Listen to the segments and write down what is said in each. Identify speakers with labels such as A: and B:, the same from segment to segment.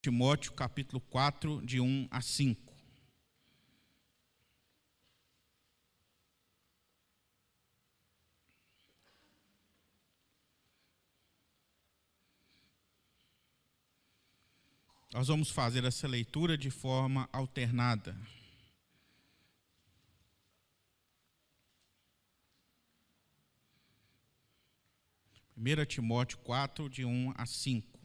A: Timóteo, capítulo 4, de 1 a 5. Nós vamos fazer essa leitura de forma alternada. Primeiro Timóteo 4, de 1 a 5.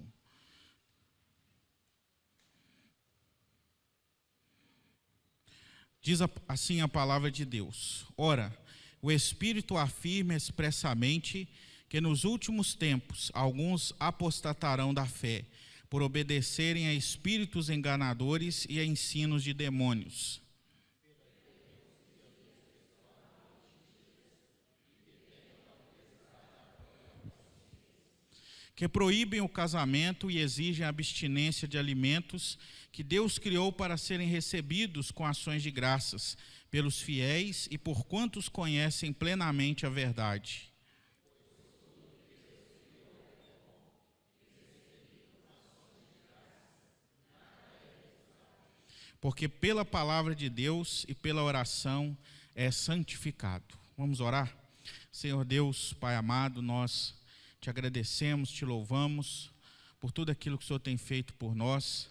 A: Diz assim a palavra de Deus: Ora, o Espírito afirma expressamente que nos últimos tempos alguns apostatarão da fé, por obedecerem a espíritos enganadores e a ensinos de demônios. Que proíbem o casamento e exigem a abstinência de alimentos que Deus criou para serem recebidos com ações de graças pelos fiéis e por quantos conhecem plenamente a verdade. Porque pela palavra de Deus e pela oração é santificado. Vamos orar? Senhor Deus, Pai amado, nós te agradecemos, te louvamos por tudo aquilo que o Senhor tem feito por nós.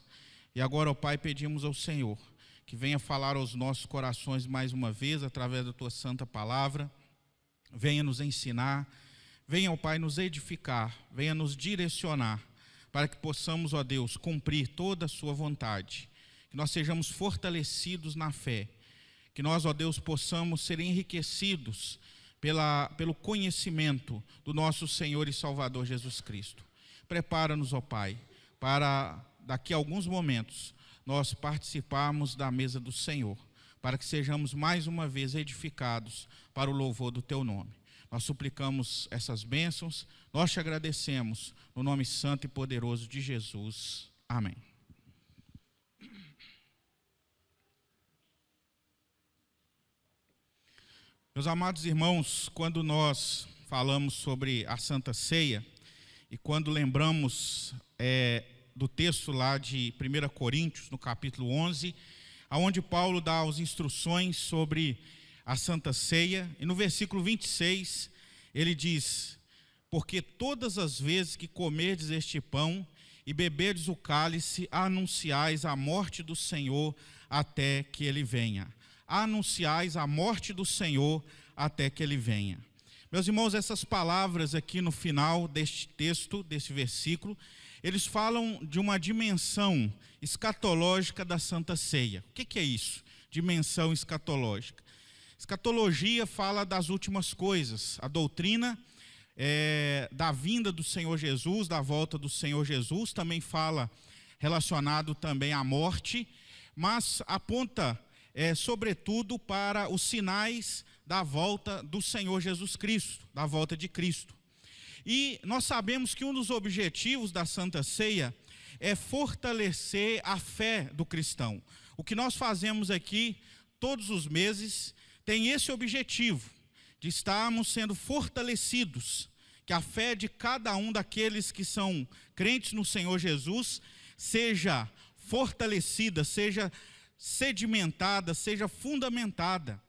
A: E agora, ó Pai, pedimos ao Senhor que venha falar aos nossos corações mais uma vez, através da Tua santa palavra. Venha nos ensinar, venha, ó Pai, nos edificar, venha nos direcionar, para que possamos, ó Deus, cumprir toda a Sua vontade. Que nós sejamos fortalecidos na fé, que nós, ó Deus, possamos ser enriquecidos pelo conhecimento do nosso Senhor e Salvador Jesus Cristo. Prepara-nos, ó Pai, para daqui a alguns momentos nós participarmos da mesa do Senhor, para que sejamos mais uma vez edificados para o louvor do Teu nome. Nós suplicamos essas bênçãos, nós te agradecemos, no nome santo e poderoso de Jesus. Amém. Meus amados irmãos, quando nós falamos sobre a Santa Ceia e quando lembramos do texto lá de 1 Coríntios, no capítulo 11, onde Paulo dá as instruções sobre a Santa Ceia, e no versículo 26 ele diz: porque todas as vezes que comerdes este pão e beberdes o cálice, anunciais a morte do Senhor até que Ele venha. Anunciais a morte do Senhor até que Ele venha. Meus irmãos, essas palavras aqui no final deste texto, desse versículo, eles falam de uma dimensão escatológica da Santa Ceia. O que é isso? Dimensão escatológica. Escatologia fala das últimas coisas, a doutrina da vinda do Senhor Jesus, da volta do Senhor Jesus, também fala relacionado também à morte, mas aponta sobretudo para os sinais da volta do Senhor Jesus Cristo, da volta de Cristo. E nós sabemos que um dos objetivos da Santa Ceia é fortalecer a fé do cristão. O que nós fazemos aqui todos os meses tem esse objetivo, de estarmos sendo fortalecidos, que a fé de cada um daqueles que são crentes no Senhor Jesus seja fortalecida, seja sedimentada, seja fundamentada.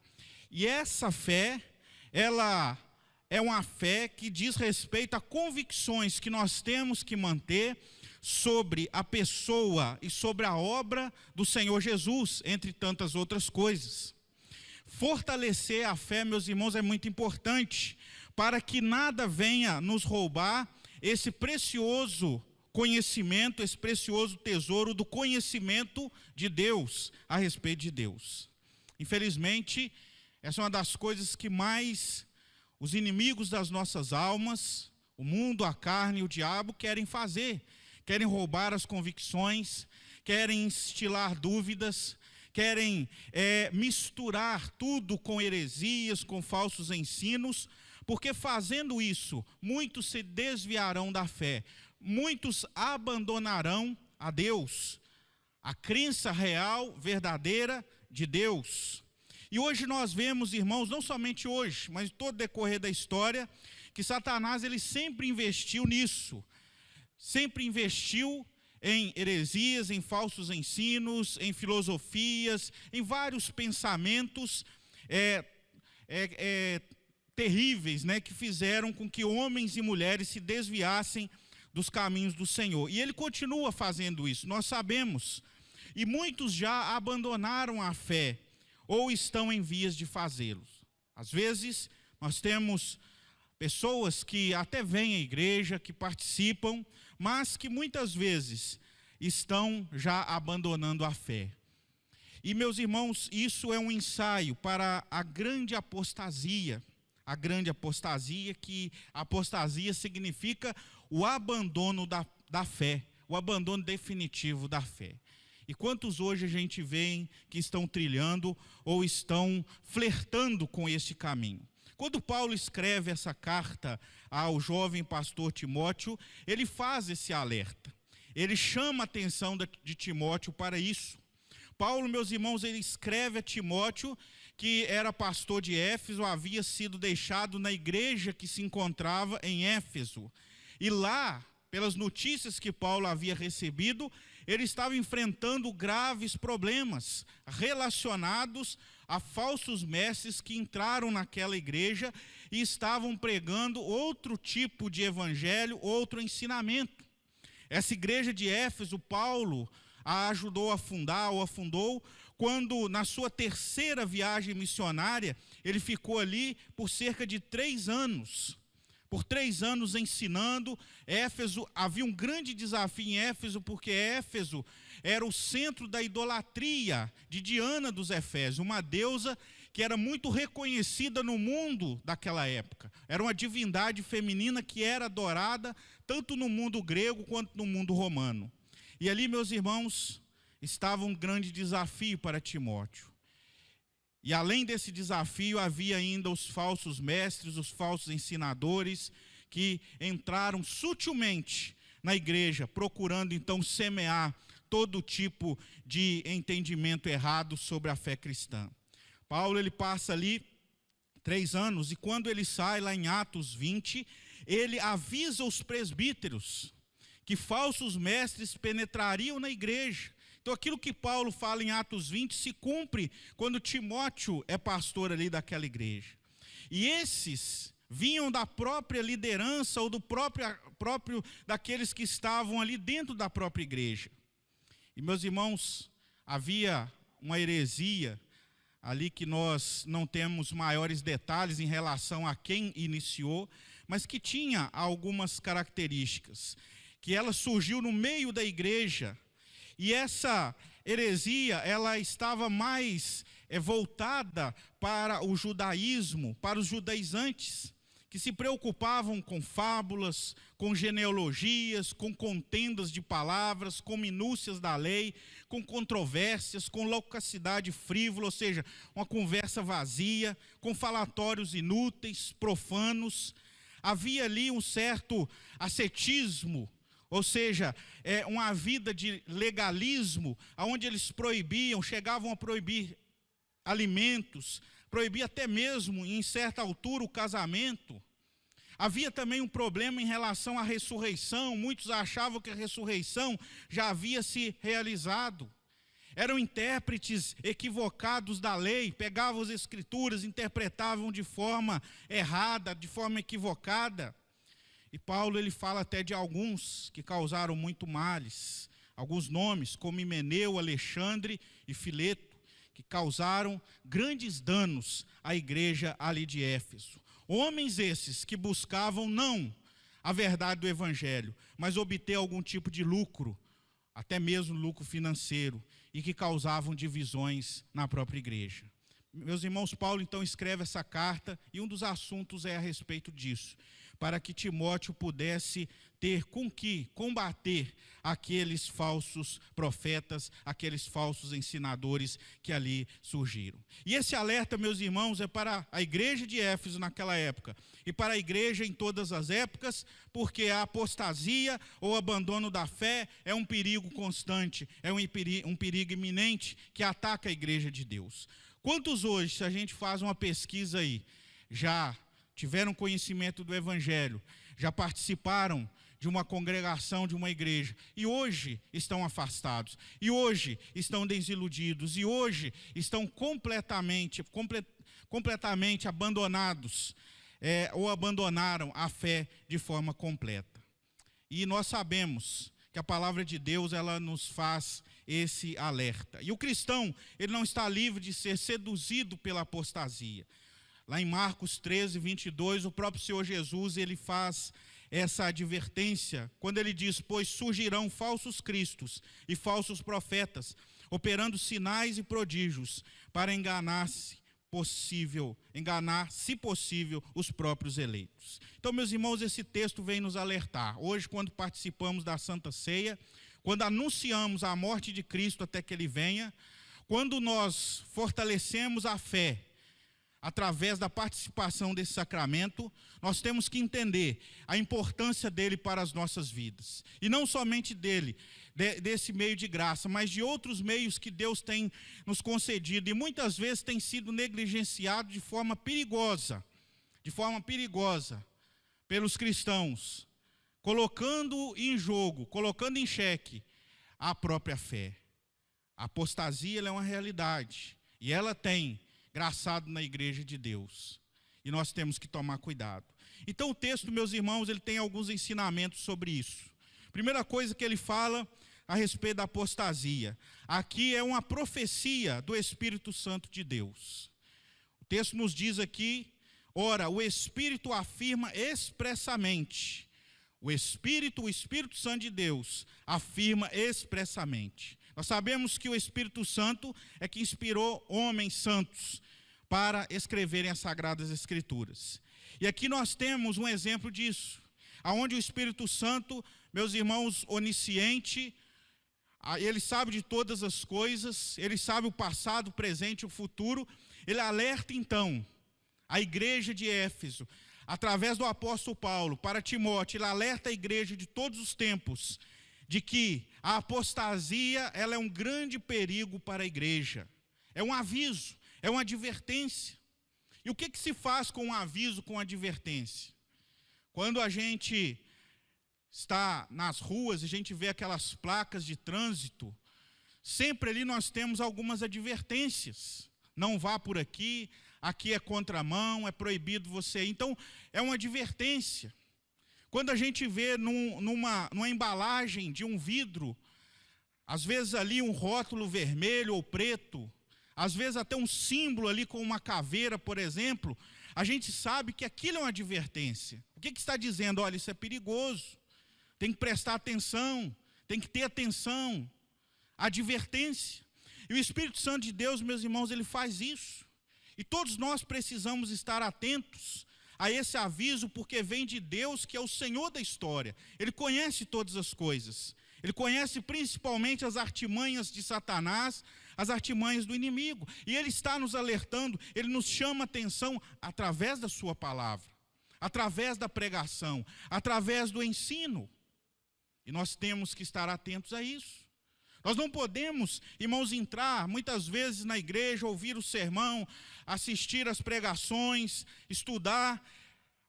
A: E essa fé, ela é uma fé que diz respeito a convicções que nós temos que manter sobre a pessoa e sobre a obra do Senhor Jesus, entre tantas outras coisas. Fortalecer a fé, meus irmãos, é muito importante, para que nada venha nos roubar esse precioso conhecimento, esse precioso tesouro do conhecimento de Deus, a respeito de Deus. Infelizmente, essa é uma das coisas que mais os inimigos das nossas almas, o mundo, a carne e o diabo querem fazer. Querem roubar as convicções, querem instilar dúvidas, querem misturar tudo com heresias, com falsos ensinos, porque fazendo isso, muitos se desviarão da fé, muitos abandonarão a Deus, a crença real, verdadeira de Deus. E hoje nós vemos, irmãos, não somente hoje, mas todo o decorrer da história, que Satanás ele sempre investiu nisso, sempre investiu em heresias, em falsos ensinos, em filosofias, em vários pensamentos terríveis, né, que fizeram com que homens e mulheres se desviassem dos caminhos do Senhor. E ele continua fazendo isso, nós sabemos. E muitos já abandonaram a fé, ou estão em vias de fazê-lo. Às vezes, nós temos pessoas que até vêm à igreja, que participam, mas que muitas vezes estão já abandonando a fé. E, meus irmãos, isso é um ensaio para a grande apostasia. A grande apostasia, que apostasia significa o abandono da fé, o abandono definitivo da fé. E quantos hoje a gente vê que estão trilhando ou estão flertando com este caminho? Quando Paulo escreve essa carta ao jovem pastor Timóteo, ele faz esse alerta. Ele chama a atenção de Timóteo para isso. Paulo, meus irmãos, ele escreve a Timóteo, que era pastor de Éfeso, havia sido deixado na igreja que se encontrava em Éfeso. E lá, pelas notícias que Paulo havia recebido, ele estava enfrentando graves problemas relacionados a falsos mestres que entraram naquela igreja e estavam pregando outro tipo de evangelho, outro ensinamento. Essa igreja de Éfeso, Paulo a ajudou a fundar, ou afundou, quando na sua terceira viagem missionária, ele ficou ali por cerca de 3 anos. Por 3 anos ensinando. Éfeso, havia um grande desafio em Éfeso, porque Éfeso era o centro da idolatria de Diana dos Efésios, uma deusa que era muito reconhecida no mundo daquela época. Era uma divindade feminina que era adorada tanto no mundo grego quanto no mundo romano. E ali, meus irmãos, estava um grande desafio para Timóteo. E além desse desafio, havia ainda os falsos mestres, os falsos ensinadores, que entraram sutilmente na igreja, procurando então semear todo tipo de entendimento errado sobre a fé cristã. Paulo, ele passa ali 3 anos, e quando ele sai, lá em Atos 20, ele avisa os presbíteros que falsos mestres penetrariam na igreja. Então aquilo que Paulo fala em Atos 20 se cumpre quando Timóteo é pastor ali daquela igreja. E esses vinham da própria liderança ou do próprio daqueles que estavam ali dentro da própria igreja. E, meus irmãos, havia uma heresia ali que nós não temos maiores detalhes em relação a quem iniciou, mas que tinha algumas características, que ela surgiu no meio da igreja. E essa heresia, ela estava mais voltada para o judaísmo, para os judaizantes, que se preocupavam com fábulas, com genealogias, com contendas de palavras, com minúcias da lei, com controvérsias, com loquacidade frívola, ou seja, uma conversa vazia, com falatórios inúteis, profanos. Havia ali um certo ascetismo, ou seja, uma vida de legalismo, onde eles proibiam, chegavam a proibir alimentos, proibir até mesmo, em certa altura, o casamento. Havia também um problema em relação à ressurreição. Muitos achavam que a ressurreição já havia se realizado. Eram intérpretes equivocados da lei, pegavam as escrituras, interpretavam de forma errada, de forma equivocada. E Paulo, ele fala até de alguns que causaram muito males, alguns nomes como Himeneu, Alexandre e Fileto, que causaram grandes danos à igreja ali de Éfeso. Homens esses que buscavam não a verdade do evangelho, mas obter algum tipo de lucro, até mesmo lucro financeiro, e que causavam divisões na própria igreja. Meus irmãos, Paulo então escreve essa carta, e um dos assuntos é a respeito disso, para que Timóteo pudesse ter com que combater aqueles falsos profetas, aqueles falsos ensinadores que ali surgiram. E esse alerta, meus irmãos, é para a igreja de Éfeso naquela época, e para a igreja em todas as épocas, porque a apostasia ou abandono da fé é um perigo constante, é um perigo iminente que ataca a igreja de Deus. Quantos hoje, se a gente faz uma pesquisa aí, já tiveram conhecimento do evangelho, já participaram de uma congregação, de uma igreja, e hoje estão afastados, e hoje estão desiludidos, e hoje estão completamente abandonados, ou abandonaram a fé de forma completa. E nós sabemos que a palavra de Deus, ela nos faz esse alerta. E o cristão, ele não está livre de ser seduzido pela apostasia. Lá em Marcos 13, 22, o próprio Senhor Jesus, ele faz essa advertência, quando ele diz: pois surgirão falsos cristos e falsos profetas, operando sinais e prodígios, para enganar, se possível, os próprios eleitos. Então, meus irmãos, esse texto vem nos alertar. Hoje, quando participamos da Santa Ceia, quando anunciamos a morte de Cristo até que Ele venha, quando nós fortalecemos a fé, através da participação desse sacramento, nós temos que entender a importância dele para as nossas vidas. E não somente dele, desse meio de graça, mas de outros meios que Deus tem nos concedido. E muitas vezes tem sido negligenciado de forma perigosa pelos cristãos, colocando em jogo, colocando em xeque a própria fé. A apostasia, ela é uma realidade, e ela tem graçado na igreja de Deus, e nós temos que tomar cuidado. Então o texto, meus irmãos, ele tem alguns ensinamentos sobre isso. Primeira coisa que ele fala a respeito da apostasia, aqui é uma profecia do Espírito Santo de Deus. O texto nos diz aqui: ora, o Espírito afirma expressamente, o Espírito Santo de Deus afirma expressamente. Nós sabemos que o Espírito Santo é que inspirou homens santos para escreverem as Sagradas Escrituras. E aqui nós temos um exemplo disso, aonde o Espírito Santo, meus irmãos, onisciente, ele sabe de todas as coisas, ele sabe o passado, o presente e o futuro. Ele alerta então a igreja de Éfeso, através do apóstolo Paulo, para Timóteo. Ele alerta a igreja de todos os tempos, de que a apostasia, ela é um grande perigo para a igreja. É um aviso, é uma advertência. E o que se faz com um aviso, com advertência? Quando a gente está nas ruas e a gente vê aquelas placas de trânsito, sempre ali nós temos algumas advertências. Não vá por aqui, aqui é contramão, é proibido você ir. Então, é uma advertência. Quando a gente vê numa embalagem de um vidro, às vezes ali um rótulo vermelho ou preto, às vezes até um símbolo ali com uma caveira, por exemplo, a gente sabe que aquilo é uma advertência. O que está dizendo? Olha, isso é perigoso, tem que prestar atenção, tem que ter atenção, advertência. E o Espírito Santo de Deus, meus irmãos, ele faz isso. E todos nós precisamos estar atentos a esse aviso, porque vem de Deus, que é o Senhor da história. Ele conhece todas as coisas. Ele conhece principalmente as artimanhas de Satanás, as artimanhas do inimigo. E Ele está nos alertando, Ele nos chama a atenção através da sua palavra, através da pregação, através do ensino. E nós temos que estar atentos a isso. Nós não podemos, irmãos, entrar muitas vezes na igreja, ouvir o sermão, assistir às pregações, estudar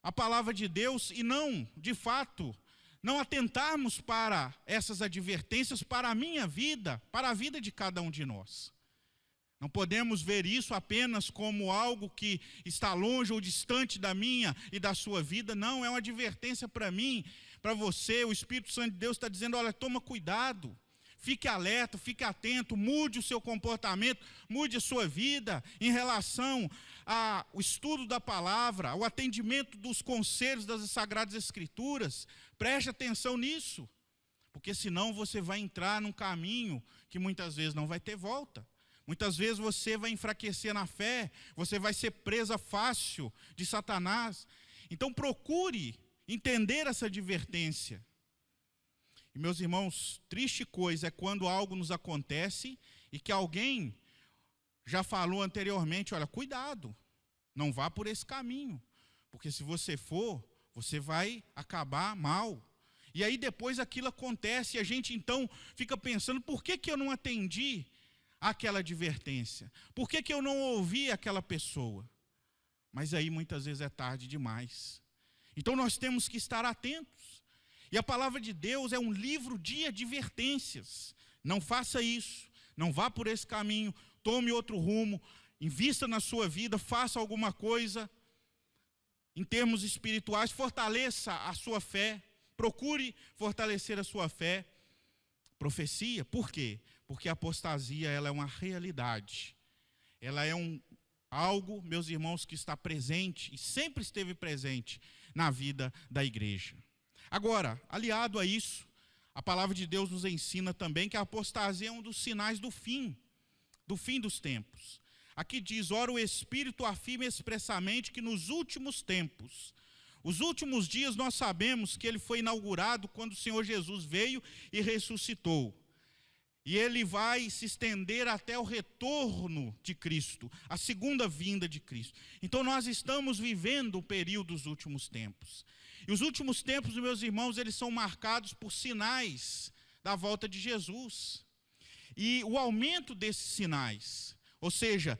A: a palavra de Deus e não, de fato, não atentarmos para essas advertências, para a minha vida, para a vida de cada um de nós. Não podemos ver isso apenas como algo que está longe ou distante da minha e da sua vida. Não, é uma advertência para mim, para você. O Espírito Santo de Deus está dizendo: olha, toma cuidado. Fique alerta, fique atento, mude o seu comportamento, mude a sua vida em relação ao estudo da palavra, ao atendimento dos conselhos das Sagradas Escrituras. Preste atenção nisso, porque senão você vai entrar num caminho que muitas vezes não vai ter volta. Muitas vezes você vai enfraquecer na fé, você vai ser presa fácil de Satanás. Então procure entender essa advertência. E, meus irmãos, triste coisa é quando algo nos acontece e que alguém já falou anteriormente: olha, cuidado, não vá por esse caminho, porque se você for, você vai acabar mal. E aí depois aquilo acontece e a gente então fica pensando: por que eu não atendi aquela advertência? Por que eu não ouvi aquela pessoa? Mas aí muitas vezes é tarde demais. Então nós temos que estar atentos. E a palavra de Deus é um livro de advertências. Não faça isso, não vá por esse caminho, tome outro rumo, invista na sua vida, faça alguma coisa em termos espirituais, fortaleça a sua fé, procure fortalecer a sua fé. Profecia, por quê? Porque a apostasia, ela é uma realidade. Ela é algo, meus irmãos, que está presente e sempre esteve presente na vida da igreja. Agora, aliado a isso, a palavra de Deus nos ensina também que a apostasia é um dos sinais do fim dos tempos. Aqui diz: ora, o Espírito afirma expressamente que nos últimos tempos, os últimos dias, nós sabemos que ele foi inaugurado quando o Senhor Jesus veio e ressuscitou. E ele vai se estender até o retorno de Cristo, a segunda vinda de Cristo. Então nós estamos vivendo o período dos últimos tempos. E os últimos tempos, meus irmãos, eles são marcados por sinais da volta de Jesus. E o aumento desses sinais, ou seja,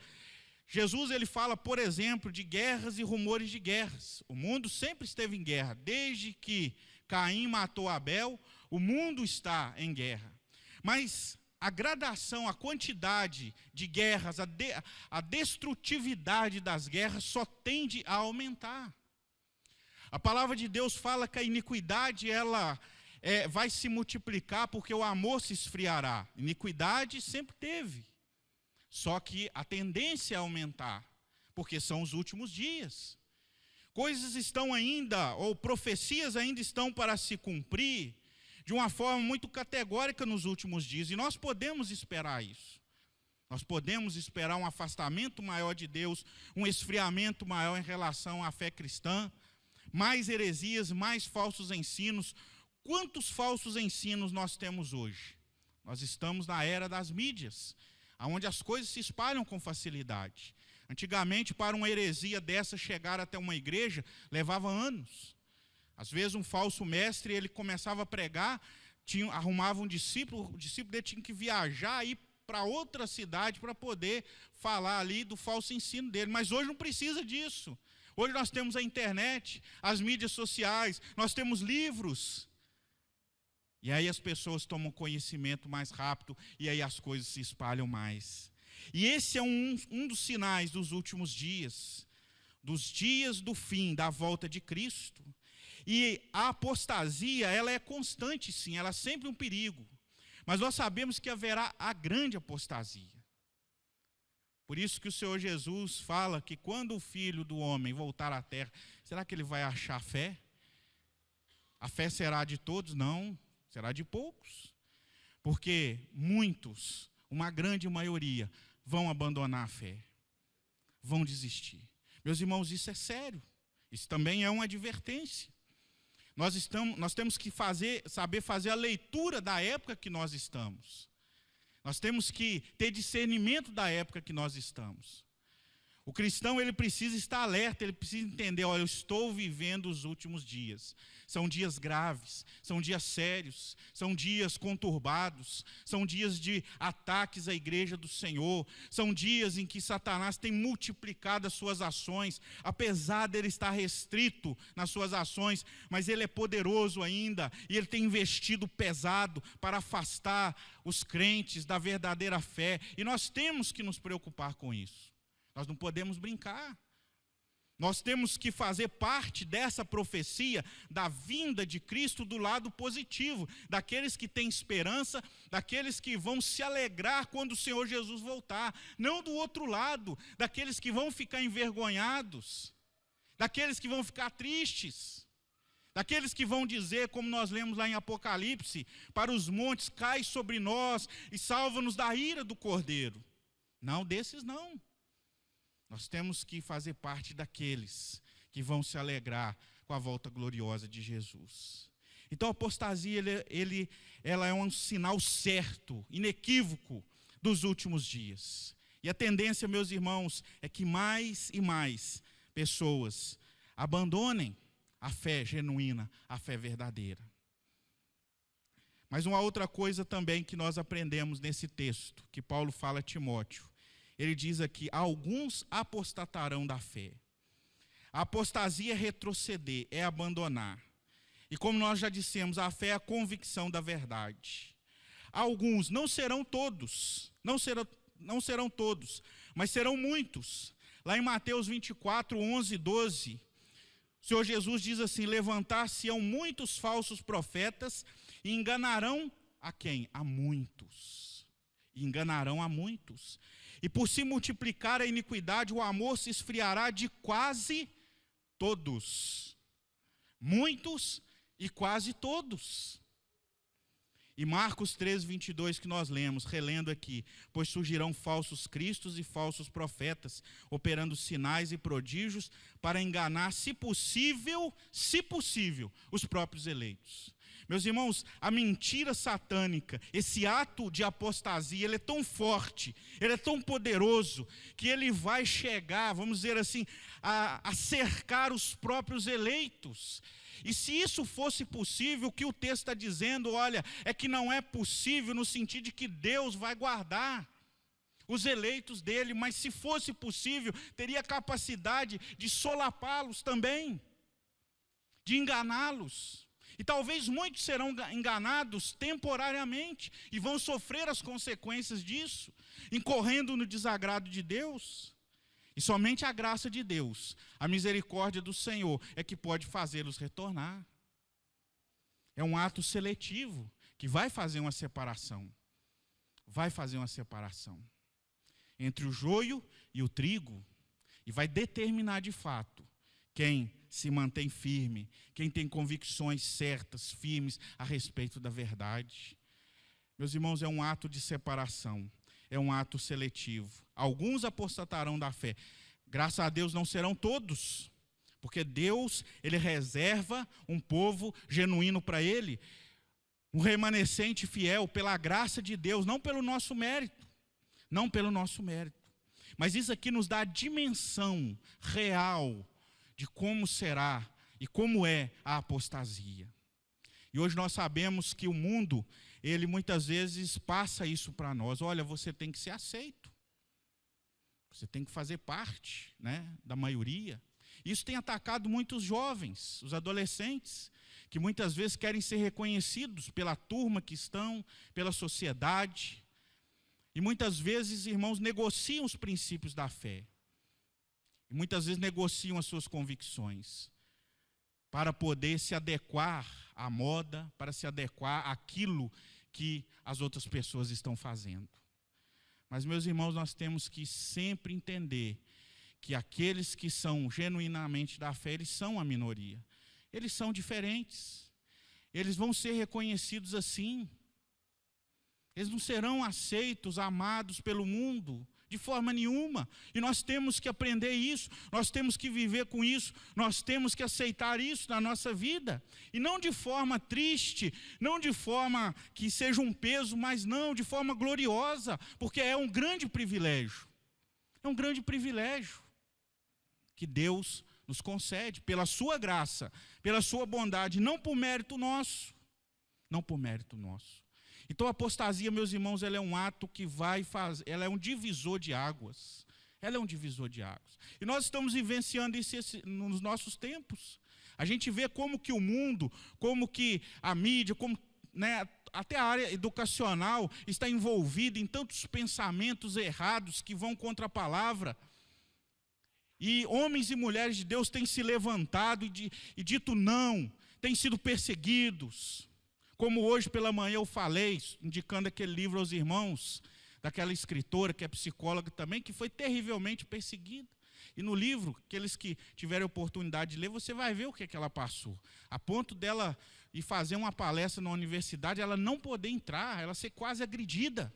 A: Jesus ele fala, por exemplo, de guerras e rumores de guerras. O mundo sempre esteve em guerra. Desde que Caim matou Abel, o mundo está em guerra. Mas a gradação, a quantidade de guerras, a destrutividade das guerras só tende a aumentar. A palavra de Deus fala que a iniquidade ela vai se multiplicar porque o amor se esfriará. Iniquidade sempre teve. Só que a tendência é aumentar, porque são os últimos dias. Coisas estão ainda, ou profecias ainda estão para se cumprir, de uma forma muito categórica nos últimos dias, e nós podemos esperar isso. Nós podemos esperar um afastamento maior de Deus, um esfriamento maior em relação à fé cristã, mais heresias, mais falsos ensinos. Quantos falsos ensinos nós temos hoje? Nós estamos na era das mídias, onde as coisas se espalham com facilidade. Antigamente, para uma heresia dessa chegar até uma igreja, levava anos. Às vezes um falso mestre, ele começava a pregar, arrumava um discípulo, o discípulo dele tinha que viajar e ir para outra cidade para poder falar ali do falso ensino dele. Mas hoje não precisa disso. Hoje nós temos a internet, as mídias sociais, nós temos livros. E aí as pessoas tomam conhecimento mais rápido e aí as coisas se espalham mais. E esse é um dos sinais dos últimos dias, dos dias do fim, da volta de Cristo. E a apostasia, ela é constante sim, ela é sempre um perigo. Mas nós sabemos que haverá a grande apostasia. Por isso que o Senhor Jesus fala que quando o Filho do Homem voltar à terra, será que ele vai achar fé? A fé será de todos? Não, será de poucos. Porque muitos, uma grande maioria, vão abandonar a fé, vão desistir. Meus irmãos, isso é sério. Isso também é uma advertência. Nós temos que saber fazer a leitura da época que nós estamos. Nós temos que ter discernimento da época que nós estamos. O cristão, ele precisa estar alerta, ele precisa entender, olha, eu estou vivendo os últimos dias. São dias graves, são dias sérios, são dias conturbados, são dias de ataques à igreja do Senhor, são dias em que Satanás tem multiplicado as suas ações, apesar dele estar restrito nas suas ações, mas ele é poderoso ainda, e ele tem investido pesado para afastar os crentes da verdadeira fé, e nós temos que nos preocupar com isso. Nós não podemos brincar. Nós temos que fazer parte dessa profecia da vinda de Cristo do lado positivo, daqueles que têm esperança, daqueles que vão se alegrar quando o Senhor Jesus voltar, não do outro lado, daqueles que vão ficar envergonhados, daqueles que vão ficar tristes, daqueles que vão dizer, como nós lemos lá em Apocalipse, para os montes, cai sobre nós e salva-nos da ira do Cordeiro. Não, desses não. Nós temos que fazer parte daqueles que vão se alegrar com a volta gloriosa de Jesus. Então a apostasia, ela é um sinal certo, inequívoco dos últimos dias. E a tendência, meus irmãos, é que mais e mais pessoas abandonem a fé genuína, a fé verdadeira. Mas uma outra coisa também que nós aprendemos nesse texto, que Paulo fala a Timóteo, ele diz aqui, alguns apostatarão da fé. A apostasia é retroceder, é abandonar. E como nós já dissemos, a fé é a convicção da verdade. Alguns, não serão todos, não serão todos, mas serão muitos. Lá em Mateus 24, 11 e 12, o Senhor Jesus diz assim: levantar-se-ão muitos falsos profetas e enganarão a quem? A muitos. E enganarão a muitos. E por se multiplicar a iniquidade, o amor se esfriará de quase todos. Muitos e quase todos. E Marcos 13, 22 que nós lemos, relendo aqui: pois surgirão falsos cristos e falsos profetas, operando sinais e prodígios para enganar, se possível, os próprios eleitos. Meus irmãos, a mentira satânica, esse ato de apostasia, ele é tão forte, ele é tão poderoso, que ele vai chegar, vamos dizer assim, a cercar os próprios eleitos. E se isso fosse possível, o que o texto está dizendo, olha, é que não é possível no sentido de que Deus vai guardar os eleitos dele, mas se fosse possível, teria capacidade de solapá-los também, de enganá-los. E talvez muitos serão enganados temporariamente e vão sofrer as consequências disso, incorrendo no desagrado de Deus. E somente a graça de Deus, a misericórdia do Senhor, é que pode fazê-los retornar. É um ato seletivo que vai fazer uma separação. Vai fazer uma separação entre o joio e o trigo. E vai determinar de fato quem se mantém firme, quem tem convicções certas, firmes a respeito da verdade. Meus irmãos, é um ato de separação. É um ato seletivo. Alguns apostatarão da fé. Graças a Deus não serão todos, porque Deus, ele reserva um povo genuíno para ele, um remanescente fiel pela graça de Deus, não pelo nosso mérito, não pelo nosso mérito. Mas isso aqui nos dá a dimensão real de como será e como é a apostasia. E hoje nós sabemos que o mundo, ele muitas vezes passa isso para nós. Olha, você tem que ser aceito. Você tem que fazer parte, né, da maioria. Isso tem atacado muitos jovens, os adolescentes, que muitas vezes querem ser reconhecidos pela turma que estão, pela sociedade. E muitas vezes, irmãos, negociam os princípios da fé. E muitas vezes negociam as suas convicções para poder se adequar à moda, para se adequar àquilo que as outras pessoas estão fazendo. Mas, meus irmãos, nós temos que sempre entender que aqueles que são genuinamente da fé, eles são a minoria. Eles são diferentes. Eles vão ser reconhecidos assim. Eles não serão aceitos, amados pelo mundo, de forma nenhuma. E nós temos que aprender isso, nós temos que viver com isso, nós temos que aceitar isso na nossa vida. E não de forma triste, não de forma que seja um peso, mas não, de forma gloriosa, porque é um grande privilégio. É um grande privilégio que Deus nos concede, pela sua graça, pela sua bondade, não por mérito nosso. Não por mérito nosso. Então a apostasia, meus irmãos, ela é um ato que vai fazer, ela é um divisor de águas. Ela é um divisor de águas. E nós estamos vivenciando isso nos nossos tempos. A gente vê como que o mundo, como que a mídia, como, né, até a área educacional está envolvida em tantos pensamentos errados que vão contra a palavra. E homens e mulheres de Deus têm se levantado e dito não, têm sido perseguidos. Como hoje pela manhã eu falei, indicando aquele livro aos irmãos, daquela escritora que é psicóloga também, que foi terrivelmente perseguida. E no livro, aqueles que tiverem oportunidade de ler, você vai ver o que ela passou. A ponto dela ir fazer uma palestra na universidade, ela não poder entrar, ela ser quase agredida.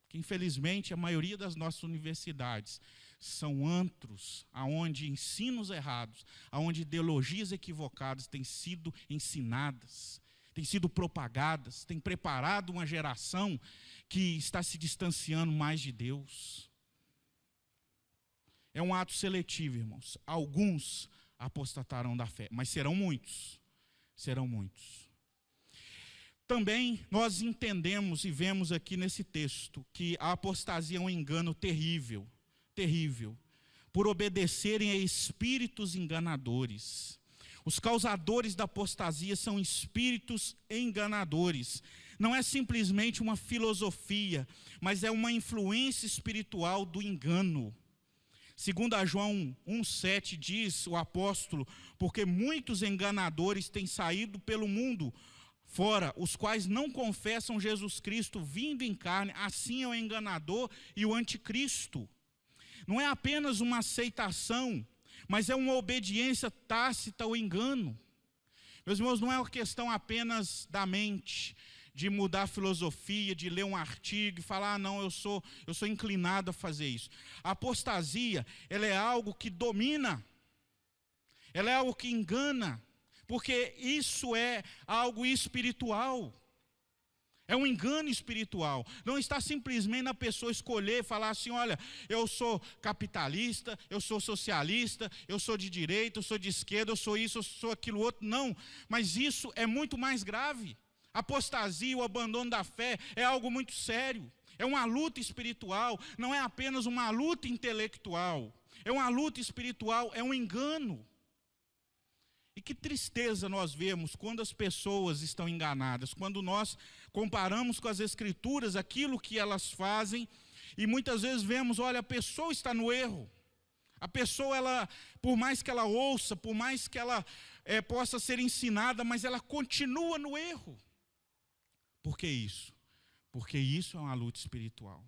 A: Que infelizmente a maioria das nossas universidades são antros, onde ensinos errados, onde ideologias equivocadas têm sido ensinadas, têm sido propagadas, têm preparado uma geração que está se distanciando mais de Deus. É um ato seletivo, irmãos. Alguns apostatarão da fé, mas serão muitos. Serão muitos. Também nós entendemos e vemos aqui nesse texto que a apostasia é um engano terrível, terrível, por obedecerem a espíritos enganadores. Os causadores da apostasia são espíritos enganadores. Não é simplesmente uma filosofia, mas é uma influência espiritual do engano. Segundo a João 1,7 diz o apóstolo, porque muitos enganadores têm saído pelo mundo fora, os quais não confessam Jesus Cristo vindo em carne, assim é o enganador e o anticristo. Não é apenas uma aceitação, mas é uma obediência tácita ao engano. Meus irmãos, não é uma questão apenas da mente, de mudar a filosofia, de ler um artigo e falar, não, eu sou inclinado a fazer isso. A apostasia, ela é algo que domina, ela é algo que engana, porque isso é algo espiritual. É um engano espiritual. Não está simplesmente na pessoa escolher e falar assim, olha, eu sou capitalista, eu sou socialista, eu sou de direita, eu sou de esquerda, eu sou isso, eu sou aquilo outro. Não, mas isso é muito mais grave. A apostasia, o abandono da fé é algo muito sério. É uma luta espiritual, não é apenas uma luta intelectual. É uma luta espiritual, é um engano. E que tristeza nós vemos quando as pessoas estão enganadas, quando nós comparamos com as Escrituras aquilo que elas fazem, e muitas vezes vemos, olha, a pessoa está no erro. A pessoa, ela, por mais que ela ouça, por mais que ela possa ser ensinada, mas ela continua no erro. Por que isso? Porque isso é uma luta espiritual.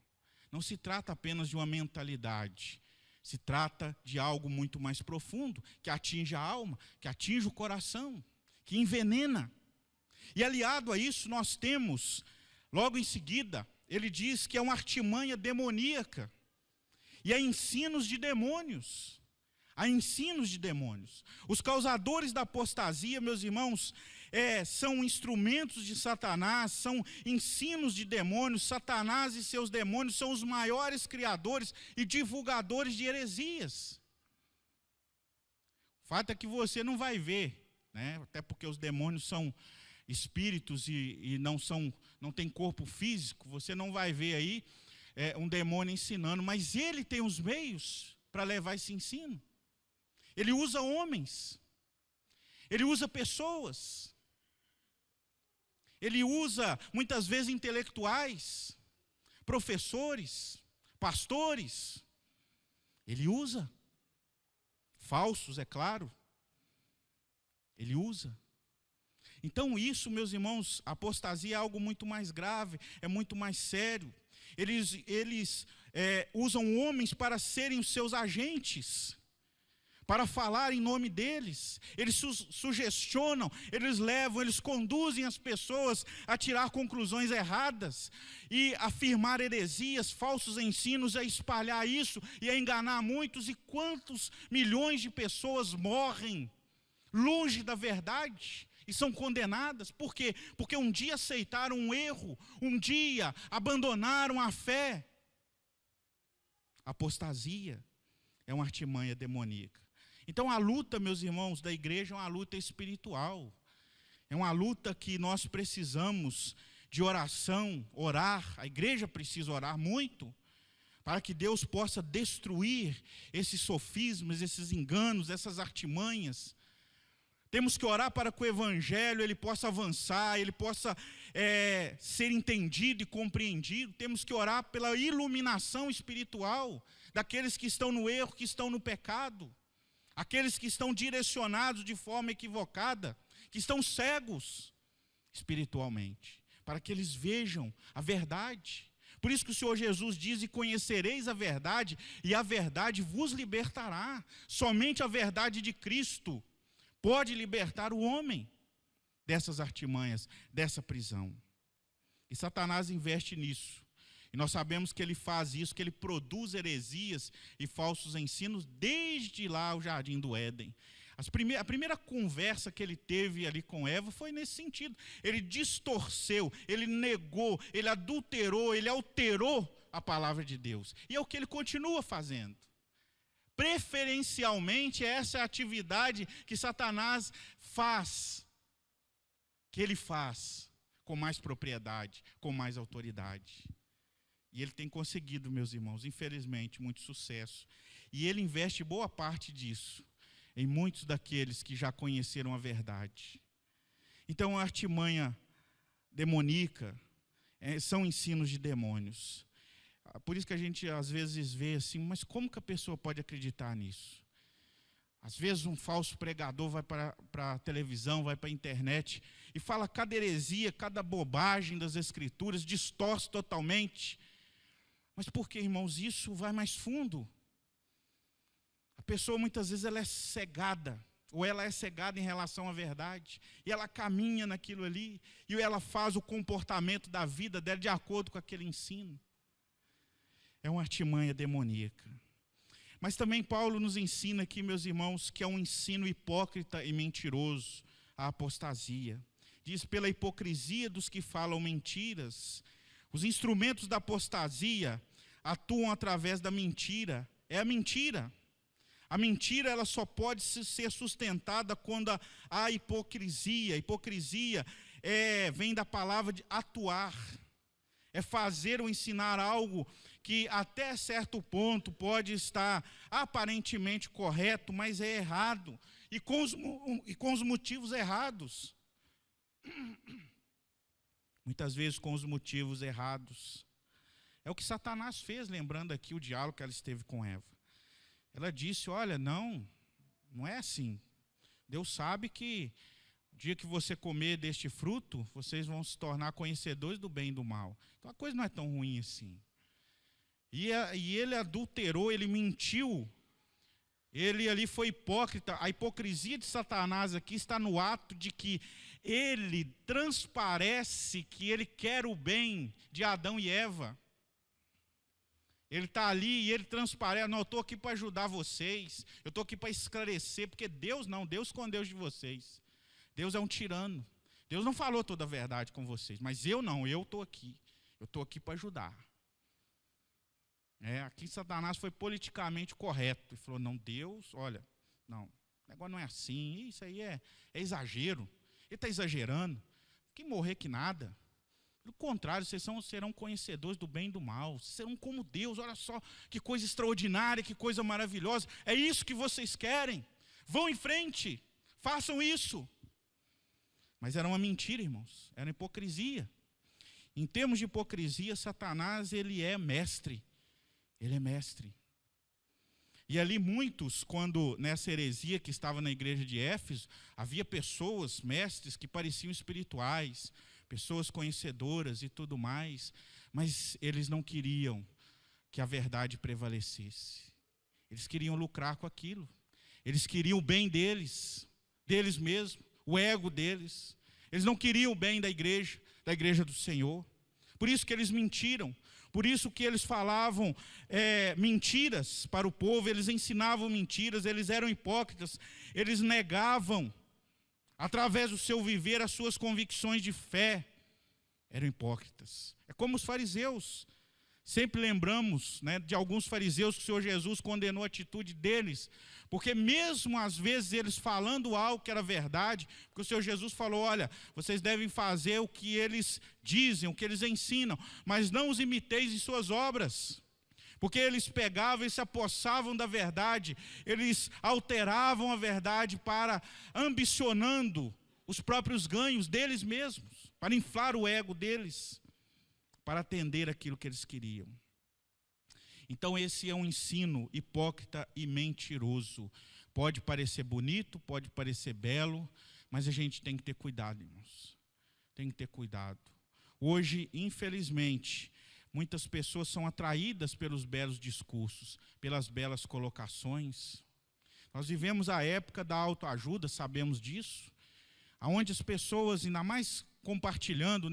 A: Não se trata apenas de uma mentalidade. Se trata de algo muito mais profundo, que atinge a alma, que atinge o coração, que envenena. E aliado a isso nós temos, logo em seguida, ele diz que é uma artimanha demoníaca. E há ensinos de demônios. Há ensinos de demônios. Os causadores da apostasia, meus irmãos, são instrumentos de Satanás, são ensinos de demônios. Satanás e seus demônios são os maiores criadores e divulgadores de heresias. O fato é que você não vai ver, né? Até porque os demônios são espíritos e não tem corpo físico, você não vai ver aí um demônio ensinando, mas ele tem os meios para levar esse ensino. Ele usa homens, ele usa pessoas, ele usa muitas vezes intelectuais, professores, pastores, ele usa, falsos, é claro, ele usa. Então isso, meus irmãos, a apostasia é algo muito mais grave, é muito mais sério. Eles usam homens para serem os seus agentes, para falar em nome deles. Eles sugestionam, eles levam, eles conduzem as pessoas a tirar conclusões erradas e afirmar heresias, falsos ensinos, a espalhar isso e a enganar muitos. E quantos milhões de pessoas morrem longe da verdade e são condenadas? Por quê? Porque um dia aceitaram um erro, um dia abandonaram a fé. A apostasia é uma artimanha demoníaca. Então a luta, meus irmãos, da igreja é uma luta espiritual. É uma luta que nós precisamos de oração, orar. A igreja precisa orar muito, para que Deus possa destruir esses sofismas, esses enganos, essas artimanhas. Temos que orar para que o evangelho ele possa avançar, ele possa ser entendido e compreendido. Temos que orar pela iluminação espiritual daqueles que estão no erro, que estão no pecado. Aqueles que estão direcionados de forma equivocada, que estão cegos espiritualmente, para que eles vejam a verdade. Por isso que o Senhor Jesus diz, e conhecereis a verdade, e a verdade vos libertará. Somente a verdade de Cristo pode libertar o homem dessas artimanhas, dessa prisão. E Satanás investe nisso. E nós sabemos que ele faz isso, que ele produz heresias e falsos ensinos desde lá o jardim do Éden. A primeira conversa que ele teve ali com Eva foi nesse sentido. Ele distorceu, ele negou, ele adulterou, ele alterou a palavra de Deus. E é o que ele continua fazendo. Preferencialmente, essa é a atividade que Satanás faz, que ele faz com mais propriedade, com mais autoridade. E ele tem conseguido, meus irmãos, infelizmente, muito sucesso. E ele investe boa parte disso em muitos daqueles que já conheceram a verdade. Então, a artimanha demoníaca são ensinos de demônios. Por isso que a gente às vezes vê assim, mas como que a pessoa pode acreditar nisso? Às vezes um falso pregador vai para a televisão, vai para a internet e fala cada heresia, cada bobagem das Escrituras, distorce totalmente. Mas por que, irmãos, isso vai mais fundo? A pessoa muitas vezes ela é cegada, ou ela é cegada em relação à verdade, e ela caminha naquilo ali, e ela faz o comportamento da vida dela de acordo com aquele ensino. É uma artimanha demoníaca. Mas também Paulo nos ensina aqui, meus irmãos, que é um ensino hipócrita e mentiroso, a apostasia. Diz, pela hipocrisia dos que falam mentiras, os instrumentos da apostasia atuam através da mentira. É a mentira. A mentira ela só pode ser sustentada quando há hipocrisia. A hipocrisia vem da palavra de atuar. É fazer ou ensinar algo que até certo ponto pode estar aparentemente correto, mas é errado. E com os motivos errados. Muitas vezes com os motivos errados. É o que Satanás fez, lembrando aqui o diálogo que ela esteve com Eva. Ela disse, olha, não é assim. Deus sabe que o dia que você comer deste fruto, vocês vão se tornar conhecedores do bem e do mal. Então a coisa não é tão ruim assim. E ele adulterou, ele mentiu. Ele ali foi hipócrita. A hipocrisia de Satanás aqui está no ato de que ele transparece que ele quer o bem de Adão e Eva. Ele está ali e ele transparece, não, eu estou aqui para ajudar vocês, eu estou aqui para esclarecer, porque Deus não, Deus escondeu de vocês. Deus é um tirano. Deus não falou toda a verdade com vocês, mas eu não, eu estou aqui para ajudar. Aqui Satanás foi politicamente correto, e falou, não, Deus, olha, não, o negócio não é assim, isso aí é exagero, ele está exagerando, que morrer que nada. Pelo contrário, vocês serão conhecedores do bem e do mal. Serão como Deus. Olha só que coisa extraordinária, que coisa maravilhosa. É isso que vocês querem. Vão em frente. Façam isso. Mas era uma mentira, irmãos. Era hipocrisia. Em termos de hipocrisia, Satanás, ele é mestre. Ele é mestre. E ali muitos, quando nessa heresia que estava na igreja de Éfeso, havia pessoas, mestres, que pareciam espirituais, pessoas conhecedoras e tudo mais, mas eles não queriam que a verdade prevalecesse. Eles queriam lucrar com aquilo. Eles queriam o bem deles mesmos, o ego deles. Eles não queriam o bem da igreja do Senhor. Por isso que eles mentiram. Por isso que eles falavam mentiras para o povo, eles ensinavam mentiras, eles eram hipócritas, eles negavam, através do seu viver, as suas convicções de fé. Eram hipócritas. É como os fariseus. Sempre lembramos de alguns fariseus que o Senhor Jesus condenou a atitude deles, porque mesmo às vezes eles falando algo que era verdade, porque o Senhor Jesus falou, olha, vocês devem fazer o que eles dizem, o que eles ensinam, mas não os imiteis em suas obras. Porque eles pegavam e se apossavam da verdade, eles alteravam a verdade para ambicionando os próprios ganhos deles mesmos, para inflar o ego deles, para atender aquilo que eles queriam. Então esse é um ensino hipócrita e mentiroso. Pode parecer bonito, pode parecer belo, mas a gente tem que ter cuidado, irmãos. Tem que ter cuidado. Hoje, infelizmente, muitas pessoas são atraídas pelos belos discursos, pelas belas colocações. Nós vivemos a época da autoajuda, sabemos disso, onde as pessoas, ainda mais compartilhando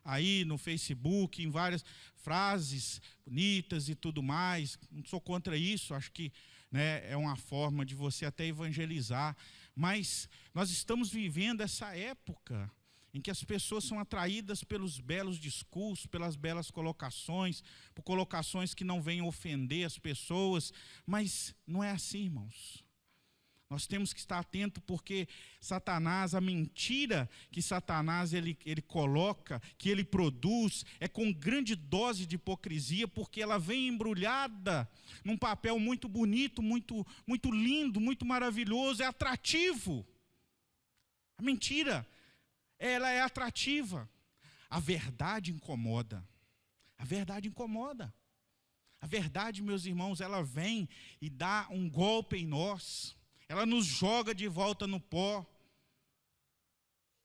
A: aí no Facebook, em várias frases bonitas e tudo mais, não sou contra isso, acho que é uma forma de você até evangelizar, mas nós estamos vivendo essa época em que as pessoas são atraídas pelos belos discursos, pelas belas colocações, por colocações que não venham ofender as pessoas, mas não é assim, irmãos. Nós temos que estar atento porque Satanás, a mentira que Satanás ele coloca, que ele produz, é com grande dose de hipocrisia, porque ela vem embrulhada num papel muito bonito, muito lindo, muito maravilhoso, é atrativo. A mentira, ela é atrativa. A verdade incomoda. A verdade incomoda. A verdade, meus irmãos, ela vem e dá um golpe em nós. Ela nos joga de volta no pó.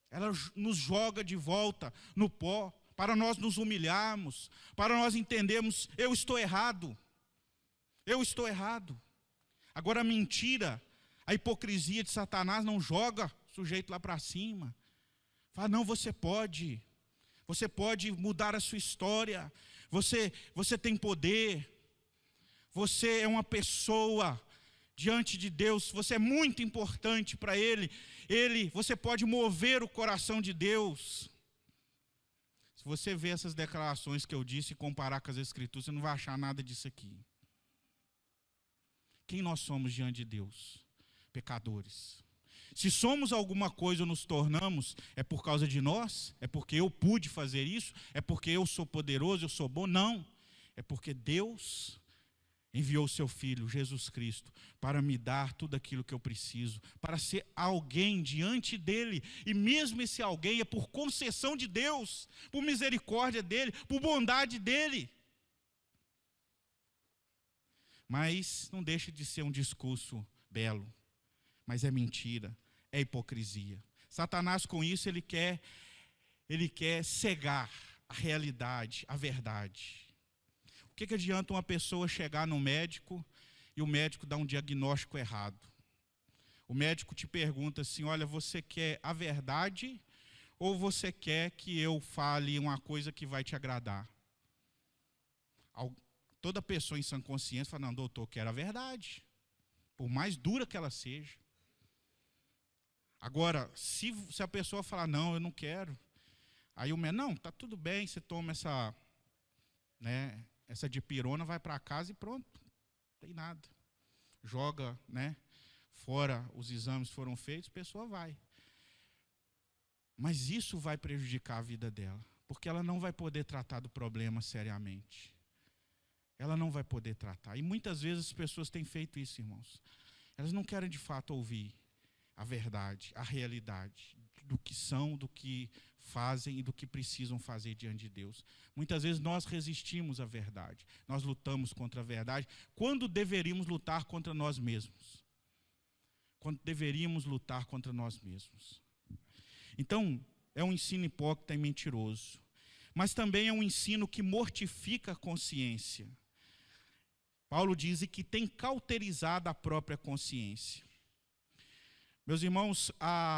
A: Ela nos joga de volta no pó, para nós nos humilharmos, para nós entendermos, eu estou errado. Eu estou errado. Agora a mentira, a hipocrisia de Satanás não joga o sujeito lá para cima. Fala, não, você pode mudar a sua história, você tem poder, você é uma pessoa diante de Deus, você é muito importante para Ele, você pode mover o coração de Deus. Se você ver essas declarações que eu disse e comparar com as Escrituras, você não vai achar nada disso aqui. Quem nós somos diante de Deus? Pecadores. Se somos alguma coisa ou nos tornamos, é por causa de nós? É porque eu pude fazer isso? É porque eu sou poderoso, eu sou bom? Não. É porque Deus enviou o seu Filho, Jesus Cristo, para me dar tudo aquilo que eu preciso, para ser alguém diante dEle. E mesmo esse alguém é por concessão de Deus, por misericórdia dEle, por bondade dEle. Mas não deixa de ser um discurso belo, mas é mentira, é hipocrisia. Satanás com isso ele quer cegar a realidade, a verdade. O que adianta uma pessoa chegar no médico e o médico dá um diagnóstico errado? O médico te pergunta assim, olha, você quer a verdade ou você quer que eu fale uma coisa que vai te agradar? Toda pessoa em sã consciência fala, não, doutor, eu quero a verdade, por mais dura que ela seja. Agora, se a pessoa falar, não, eu não quero, aí o médico, não, está tudo bem, você toma essa dipirona, vai para casa e pronto, não tem nada. Joga, fora os exames foram feitos, a pessoa vai. Mas isso vai prejudicar a vida dela, porque ela não vai poder tratar do problema seriamente. Ela não vai poder tratar. E muitas vezes as pessoas têm feito isso, irmãos. Elas não querem de fato ouvir a verdade, a realidade do que são, do que fazem e do que precisam fazer diante de Deus. Muitas vezes nós resistimos à verdade, nós lutamos contra a verdade, quando deveríamos lutar contra nós mesmos. Quando deveríamos lutar contra nós mesmos. Então, é um ensino hipócrita e mentiroso, mas também é um ensino que mortifica a consciência. Paulo diz que tem cauterizado a própria consciência. Meus irmãos,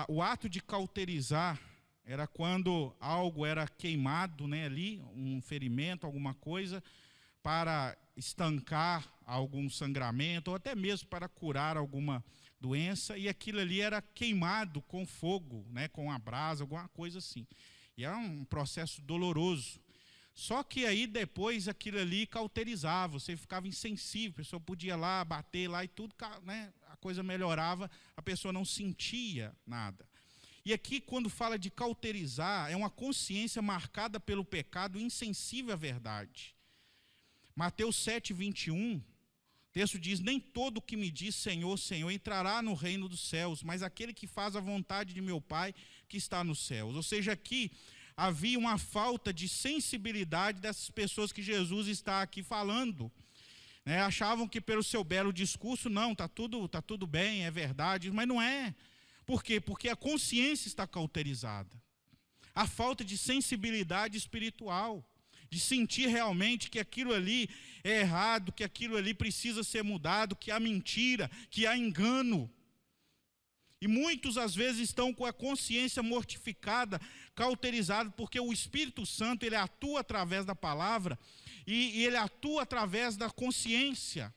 A: o ato de cauterizar era quando algo era queimado, ali, um ferimento, alguma coisa, para estancar algum sangramento, ou até mesmo para curar alguma doença, e aquilo ali era queimado com fogo, com a brasa, alguma coisa assim. E era um processo doloroso. Só que aí depois aquilo ali cauterizava, você ficava insensível, a pessoa podia lá, bater lá e tudo, a coisa melhorava, a pessoa não sentia nada. E aqui quando fala de cauterizar, é uma consciência marcada pelo pecado, insensível à verdade. Mateus 7:21, o texto diz, nem todo que me diz Senhor, Senhor, entrará no reino dos céus, mas aquele que faz a vontade de meu Pai que está nos céus. Ou seja, aqui havia uma falta de sensibilidade dessas pessoas que Jesus está aqui falando. Achavam que pelo seu belo discurso, não, está tudo bem, é verdade, mas não é. Por quê? Porque a consciência está cauterizada. A falta de sensibilidade espiritual, de sentir realmente que aquilo ali é errado, que aquilo ali precisa ser mudado, que há mentira, que há engano. E muitos às vezes estão com a consciência mortificada, cauterizada, porque o Espírito Santo ele atua através da palavra e ele atua através da consciência.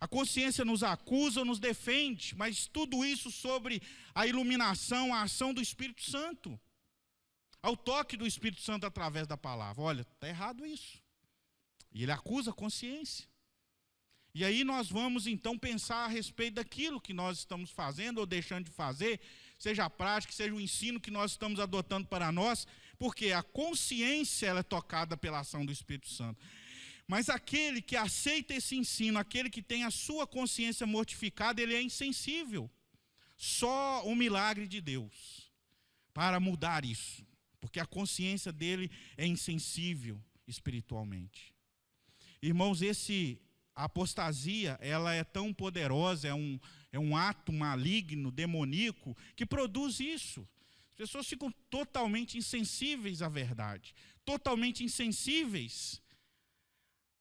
A: A consciência nos acusa, nos defende, mas tudo isso sobre a iluminação, a ação do Espírito Santo. Ao toque do Espírito Santo através da palavra. Olha, está errado isso. E ele acusa a consciência. E aí nós vamos então pensar a respeito daquilo que nós estamos fazendo ou deixando de fazer, seja a prática, seja o ensino que nós estamos adotando para nós, porque a consciência ela é tocada pela ação do Espírito Santo. Mas aquele que aceita esse ensino, aquele que tem a sua consciência mortificada, ele é insensível. Só o milagre de Deus para mudar isso, porque a consciência dele é insensível espiritualmente. Irmãos, a apostasia, ela é tão poderosa, é um ato maligno, demoníaco, que produz isso. As pessoas ficam totalmente insensíveis à verdade, totalmente insensíveis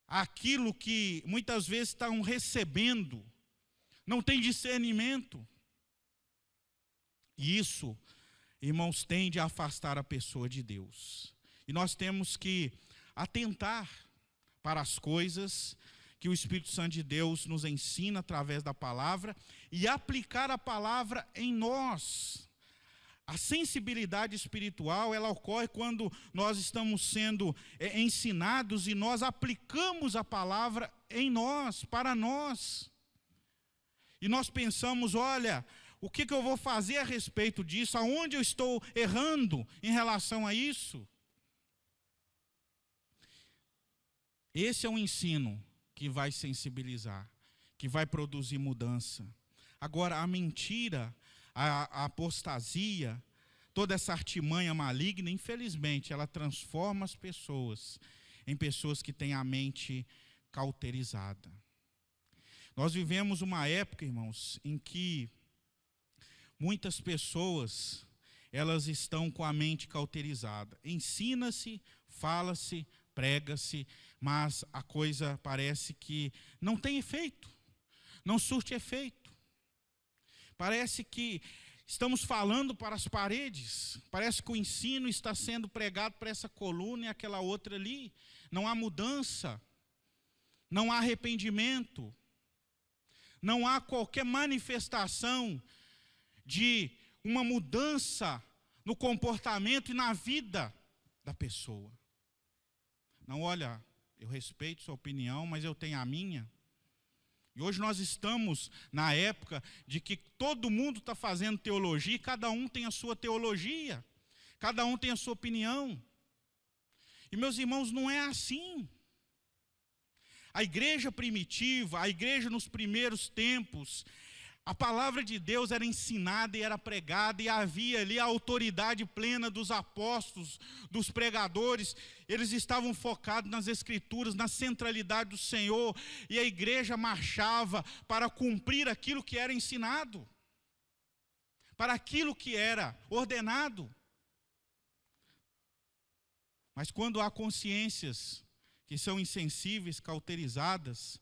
A: àquilo que muitas vezes estão recebendo, não tem discernimento. E isso, irmãos, tende a afastar a pessoa de Deus. E nós temos que atentar para as coisas que o Espírito Santo de Deus nos ensina através da palavra e aplicar a palavra em nós. A sensibilidade espiritual, ela ocorre quando nós estamos sendo ensinados e nós aplicamos a palavra em nós, para nós. E nós pensamos, olha, o que eu vou fazer a respeito disso? Aonde eu estou errando em relação a isso? Esse é um ensino que vai sensibilizar, que vai produzir mudança. Agora, a mentira, a apostasia, toda essa artimanha maligna, infelizmente, ela transforma as pessoas em pessoas que têm a mente cauterizada. Nós vivemos uma época, irmãos, em que muitas pessoas, elas estão com a mente cauterizada. Ensina-se, fala-se, prega-se, mas a coisa parece que não tem efeito, não surte efeito. Parece que estamos falando para as paredes, parece que o ensino está sendo pregado para essa coluna e aquela outra ali. Não há mudança, não há arrependimento, não há qualquer manifestação de uma mudança no comportamento e na vida da pessoa. Não, olha, eu respeito sua opinião, mas eu tenho a minha. E hoje nós estamos na época de que todo mundo está fazendo teologia e cada um tem a sua teologia, cada um tem a sua opinião. E meus irmãos, não é assim. A igreja primitiva, a igreja nos primeiros tempos, a palavra de Deus era ensinada e era pregada, e havia ali a autoridade plena dos apóstolos, dos pregadores. Eles estavam focados nas Escrituras, na centralidade do Senhor, e a igreja marchava para cumprir aquilo que era ensinado, para aquilo que era ordenado. Mas quando há consciências que são insensíveis, cauterizadas,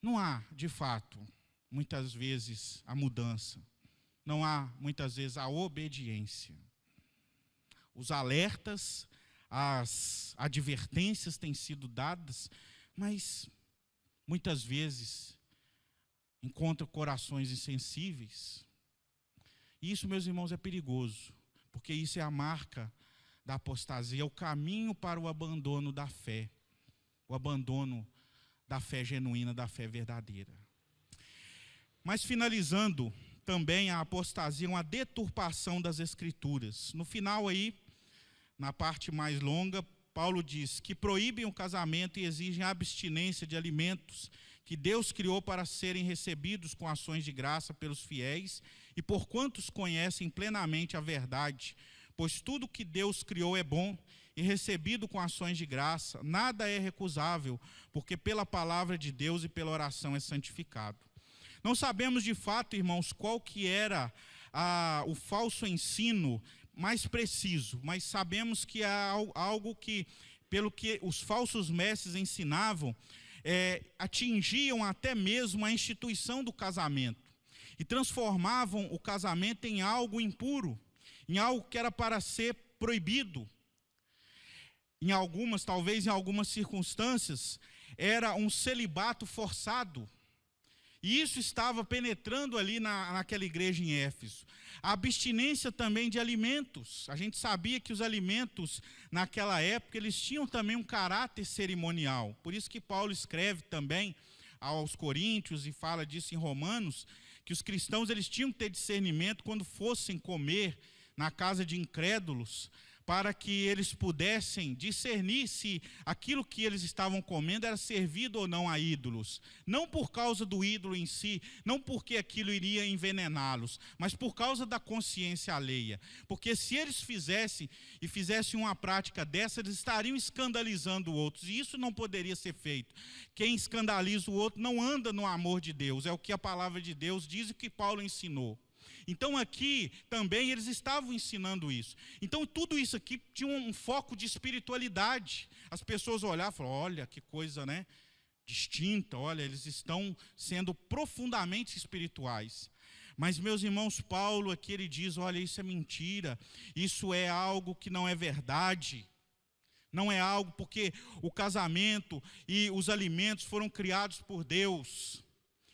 A: não há, de fato, muitas vezes a mudança, não há muitas vezes a obediência. Os alertas, as advertências têm sido dadas, mas muitas vezes encontram corações insensíveis. E isso, meus irmãos, é perigoso, porque isso é a marca da apostasia, é o caminho para o abandono da fé, o abandono da fé genuína, da fé verdadeira. Mas finalizando, também a apostasia é uma deturpação das Escrituras. No final aí, na parte mais longa, Paulo diz que proíbem o casamento e exigem a abstinência de alimentos que Deus criou para serem recebidos com ações de graça pelos fiéis e por quantos conhecem plenamente a verdade, pois tudo que Deus criou é bom e recebido com ações de graça, nada é recusável, porque pela palavra de Deus e pela oração é santificado. Não sabemos de fato, irmãos, qual que era o falso ensino mais preciso, mas sabemos que há algo que, pelo que os falsos mestres ensinavam, atingiam até mesmo a instituição do casamento e transformavam o casamento em algo impuro, em algo que era para ser proibido. Talvez em algumas circunstâncias, era um celibato forçado. E isso estava penetrando ali naquela igreja em Éfeso. A abstinência também de alimentos. A gente sabia que os alimentos, naquela época, eles tinham também um caráter cerimonial. Por isso que Paulo escreve também aos Coríntios e fala disso em Romanos, que os cristãos eles tinham que ter discernimento quando fossem comer na casa de incrédulos, para que eles pudessem discernir se aquilo que eles estavam comendo era servido ou não a ídolos. Não por causa do ídolo em si, não porque aquilo iria envenená-los, mas por causa da consciência alheia. Porque se eles fizessem uma prática dessa, eles estariam escandalizando outros, e isso não poderia ser feito. Quem escandaliza o outro não anda no amor de Deus, é o que a palavra de Deus diz e o que Paulo ensinou. Então aqui também eles estavam ensinando isso. Então tudo isso aqui tinha um foco de espiritualidade. As pessoas olhavam e falavam, olha que coisa, né, distinta, olha, eles estão sendo profundamente espirituais. Mas meus irmãos, Paulo aqui ele diz, olha, isso é mentira, isso é algo que não é verdade. Não é algo, porque o casamento e os alimentos foram criados por Deus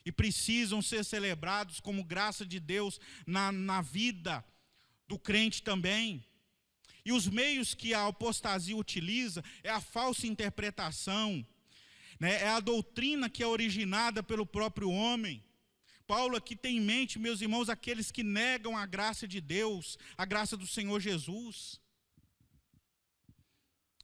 A: e precisam ser celebrados como graça de Deus na vida do crente também. E os meios que a apostasia utiliza é a falsa interpretação, né? É a doutrina que é originada pelo próprio homem. Paulo aqui tem em mente, meus irmãos, aqueles que negam a graça de Deus, a graça do Senhor Jesus.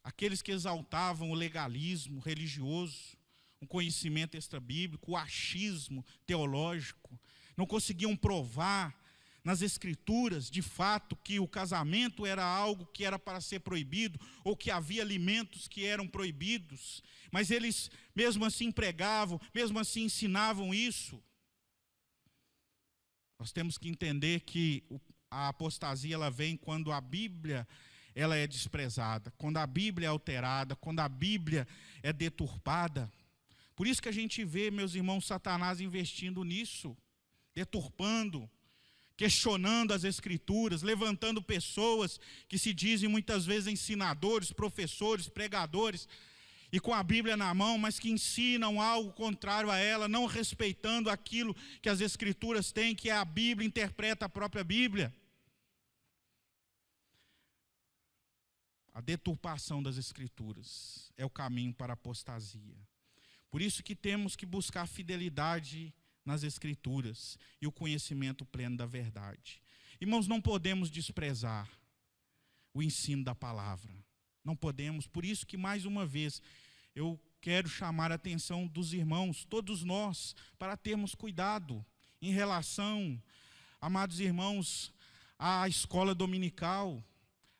A: Aqueles que exaltavam o legalismo religioso, um conhecimento extrabíblico, o achismo teológico, não conseguiam provar nas escrituras, de fato, que o casamento era algo que era para ser proibido, ou que havia alimentos que eram proibidos, mas eles mesmo assim pregavam, mesmo assim ensinavam isso. Nós temos que entender que a apostasia ela vem quando a Bíblia ela é desprezada, quando a Bíblia é alterada, quando a Bíblia é deturpada. Por isso que a gente vê, meus irmãos, Satanás investindo nisso, deturpando, questionando as Escrituras, levantando pessoas que se dizem muitas vezes ensinadores, professores, pregadores, e com a Bíblia na mão, mas que ensinam algo contrário a ela, não respeitando aquilo que as Escrituras têm, que é a Bíblia, interpreta a própria Bíblia. A deturpação das Escrituras é o caminho para a apostasia. Por isso que temos que buscar fidelidade nas Escrituras e o conhecimento pleno da verdade. Irmãos, não podemos desprezar o ensino da palavra. Não podemos, por isso que mais uma vez eu quero chamar a atenção dos irmãos, todos nós, para termos cuidado em relação, amados irmãos, à escola dominical,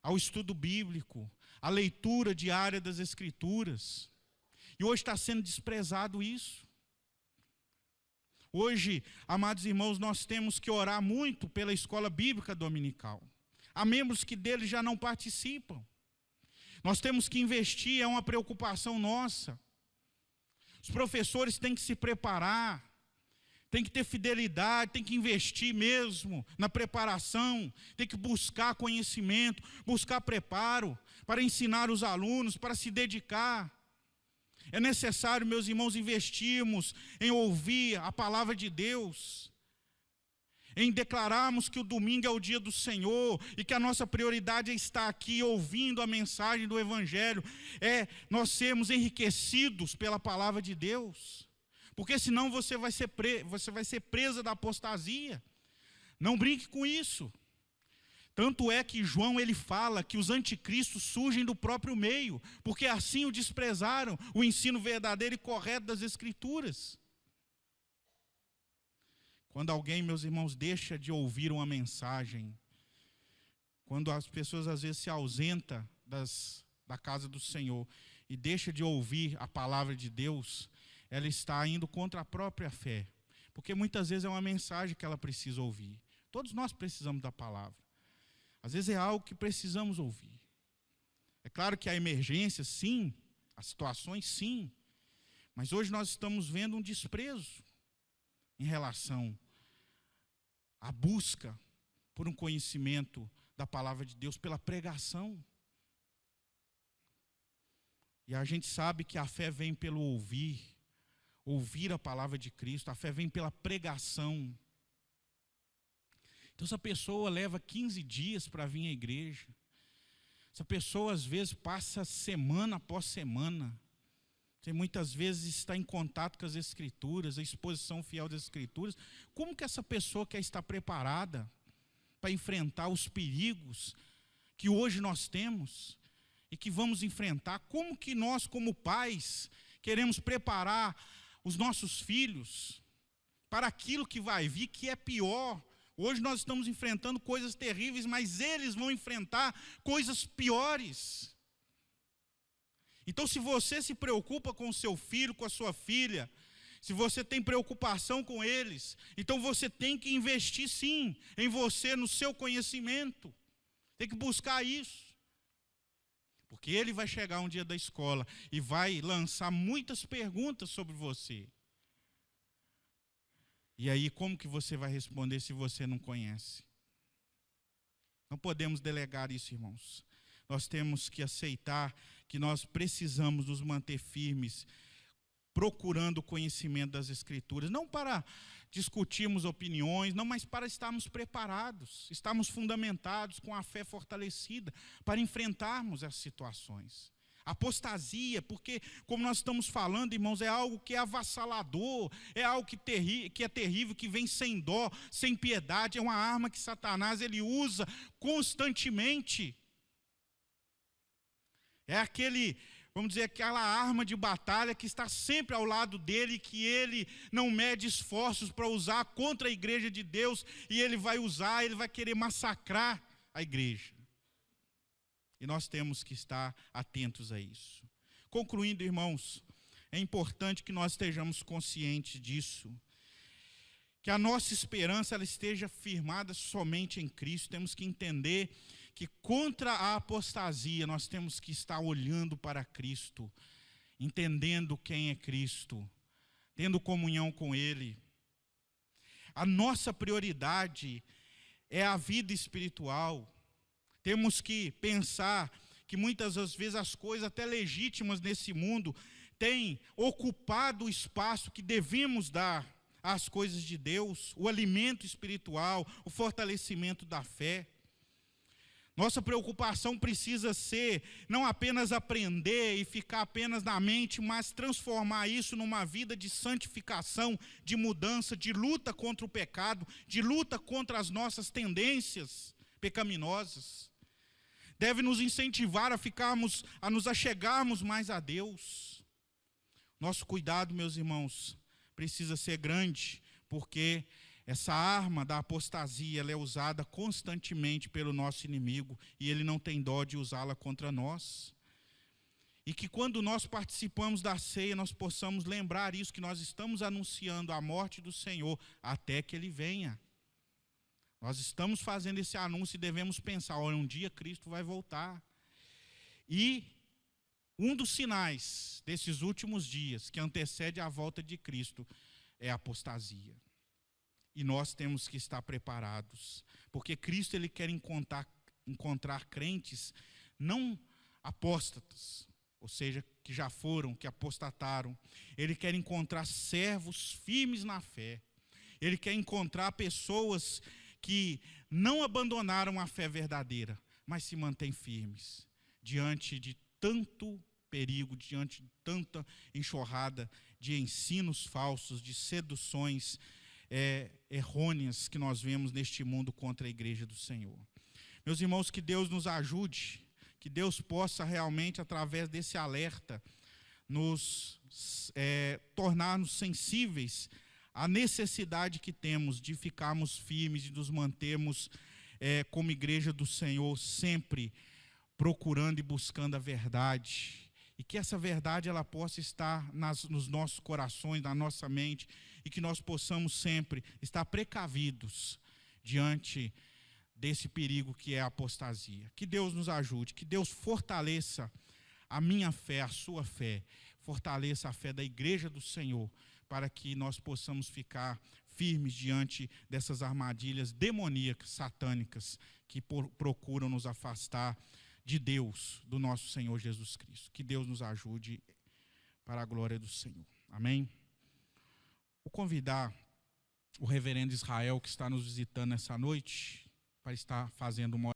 A: ao estudo bíblico, à leitura diária das Escrituras. E hoje está sendo desprezado isso. Hoje, amados irmãos, nós temos que orar muito pela escola bíblica dominical. Há membros que dele já não participam. Nós temos que investir, é uma preocupação nossa. Os professores têm que se preparar, têm que ter fidelidade, têm que investir mesmo na preparação, têm que buscar conhecimento, buscar preparo para ensinar os alunos, para se dedicar. É necessário, meus irmãos, investirmos em ouvir a palavra de Deus, em declararmos que o domingo é o dia do Senhor e que a nossa prioridade é estar aqui ouvindo a mensagem do Evangelho, é nós sermos enriquecidos pela palavra de Deus, porque senão você vai ser presa da apostasia. Não brinque com isso. Tanto é que João ele fala que os anticristos surgem do próprio meio, porque assim o desprezaram, o ensino verdadeiro e correto das Escrituras. Quando alguém, meus irmãos, deixa de ouvir uma mensagem, quando as pessoas às vezes se ausentam da casa do Senhor e deixa de ouvir a palavra de Deus, ela está indo contra a própria fé, porque muitas vezes é uma mensagem que ela precisa ouvir. Todos nós precisamos da palavra. Às vezes é algo que precisamos ouvir. É claro que há emergências, sim, há situações, sim, mas hoje nós estamos vendo um desprezo em relação à busca por um conhecimento da palavra de Deus, pela pregação. E a gente sabe que a fé vem pelo ouvir a palavra de Cristo, a fé vem pela pregação. Então essa pessoa leva 15 dias para vir à igreja. Essa pessoa às vezes passa semana após semana você muitas vezes está em contato com as Escrituras, a exposição fiel das Escrituras. Como que essa pessoa quer estar preparada para enfrentar os perigos que hoje nós temos e que vamos enfrentar? Como que nós, como pais, queremos preparar os nossos filhos para aquilo que vai vir, que é pior? Hoje nós estamos enfrentando coisas terríveis, mas eles vão enfrentar coisas piores. Então, se você se preocupa com o seu filho, com a sua filha, se você tem preocupação com eles, então você tem que investir sim em você, no seu conhecimento. Tem que buscar isso. Porque ele vai chegar um dia da escola e vai lançar muitas perguntas sobre você. E aí, como que você vai responder se você não conhece? Não podemos delegar isso, irmãos. Nós temos que aceitar que nós precisamos nos manter firmes, procurando o conhecimento das Escrituras, não para discutirmos opiniões, não, mas para estarmos preparados, estarmos fundamentados, com a fé fortalecida, para enfrentarmos as situações. Apostasia, porque, como nós estamos falando, irmãos, é algo que é avassalador, é algo que é terrível, que vem sem dó, sem piedade, é uma arma que Satanás ele usa constantemente. É vamos dizer, aquela arma de batalha que está sempre ao lado dele, que ele não mede esforços para usar contra a igreja de Deus, e ele vai querer massacrar a igreja. E nós temos que estar atentos a isso. Concluindo, irmãos, é importante que nós estejamos conscientes disso, que a nossa esperança ela esteja firmada somente em Cristo. Temos que entender que contra a apostasia nós temos que estar olhando para Cristo, entendendo quem é Cristo, tendo comunhão com Ele. A nossa prioridade é a vida espiritual. Temos que pensar que muitas das vezes as coisas até legítimas nesse mundo têm ocupado o espaço que devemos dar às coisas de Deus, o alimento espiritual, o fortalecimento da fé. Nossa preocupação precisa ser não apenas aprender e ficar apenas na mente, mas transformar isso numa vida de santificação, de mudança, de luta contra o pecado, de luta contra as nossas tendências pecaminosas. Deve nos incentivar a nos achegarmos mais a Deus. Nosso cuidado, meus irmãos, precisa ser grande, porque essa arma da apostasia ela é usada constantemente pelo nosso inimigo e ele não tem dó de usá-la contra nós. E que quando nós participamos da ceia, nós possamos lembrar isso, que nós estamos anunciando a morte do Senhor até que Ele venha. Nós estamos fazendo esse anúncio e devemos pensar, olha, um dia Cristo vai voltar. E um dos sinais desses últimos dias, que antecede a volta de Cristo, é a apostasia. E nós temos que estar preparados, porque Cristo ele quer encontrar crentes não apóstatas, ou seja, que já foram, que apostataram. Ele quer encontrar servos firmes na fé. Ele quer encontrar pessoas que não abandonaram a fé verdadeira, mas se mantêm firmes diante de tanto perigo, diante de tanta enxurrada de ensinos falsos, de seduções errôneas que nós vemos neste mundo contra a igreja do Senhor. Meus irmãos, que Deus nos ajude, que Deus possa realmente, através desse alerta, nos tornar-nos sensíveis à necessidade que temos de ficarmos firmes e nos mantermos como igreja do Senhor, sempre procurando e buscando a verdade. E que essa verdade ela possa estar nos nossos corações, na nossa mente, e que nós possamos sempre estar precavidos diante desse perigo que é a apostasia. Que Deus nos ajude, que Deus fortaleça a minha fé, a sua fé, fortaleça a fé da igreja do Senhor, para que nós possamos ficar firmes diante dessas armadilhas demoníacas, satânicas, que procuram nos afastar de Deus, do nosso Senhor Jesus Cristo. Que Deus nos ajude para a glória do Senhor. Amém? Vou convidar o reverendo Israel, que está nos visitando essa noite, para estar fazendo uma